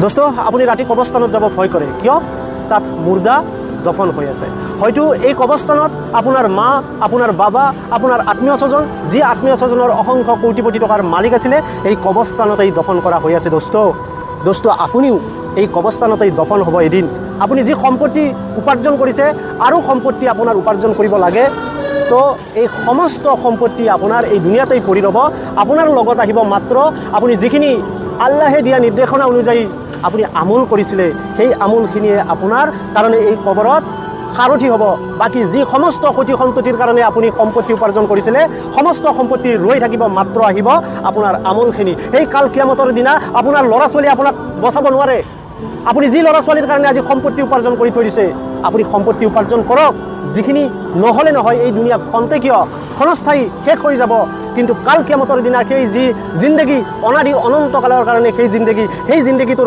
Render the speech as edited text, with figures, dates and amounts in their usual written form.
দোস্ত, আপুনি ৰাতি কবৰস্থানত যাব ভয় কৰে কিয়? তাত মুৰ্দা দফন হৈ আছে। হয়তো এই কবৰস্থানত আপোনাৰ মা, আপোনাৰ বাবা, আপোনাৰ আত্মীয় স্বজন, যি আত্মীয় স্বজনৰ অসংখ্য কোটিপতি টকাৰ মালিক আছিলে, এই কবৰস্থানতেই দফন কৰা হৈ আছে। দোস্ত, আপুনিও এই কবৰস্থানতেই দফন হ'ব এদিন। আপুনি যি সম্পত্তি উপাৰ্জন কৰিছে আৰু সম্পত্তি আপোনাৰ উপাৰ্জন কৰিব লাগে, তো এই সমস্ত সম্পত্তি আপোনাৰ এই দুনিয়াতেই পৰি ৰ'ব। আপোনাৰ লগত আহিব মাত্ৰ আপুনি যিখিনি আল্লাহে দিয়া নিৰ্দেশনা অনুযায়ী আপুনি আমল কৰিছিলে, সেই আমলখিনিয়ে আপোনাৰ কাৰণে এই কবৰত সাৰথি হ'ব। বাকী যি সমস্ত সতি সন্ততিৰ কাৰণে আপুনি সম্পত্তি উপাৰ্জন কৰিছিলে, সমস্ত সম্পত্তি ৰৈ থাকিব, মাত্ৰ আহিব আপোনাৰ আমলখিনি। সেই কাল কিয়ামতৰ দিনা আপোনাৰ ল'ৰা ছোৱালীয়ে আপোনাক বচাব নোৱাৰে। আপুনি যি ল'ৰা ছোৱালীৰ কাৰণে আজি সম্পত্তি উপাৰ্জন কৰি থৈ দিছে, আপুনি সম্পত্তি উপাৰ্জন কৰক। যিখিনি নহ'লে নহয়, এই দুনিয়া খন্তেকীয়, ক্ষণস্থায়ী, শেষ হৈ যাব। কিন্তু কাল কিয়ামতৰ দিনা সেই যি জিন্দগী অনাদি অনন্তকালৰ কাৰণে সেই জিন্দগীটো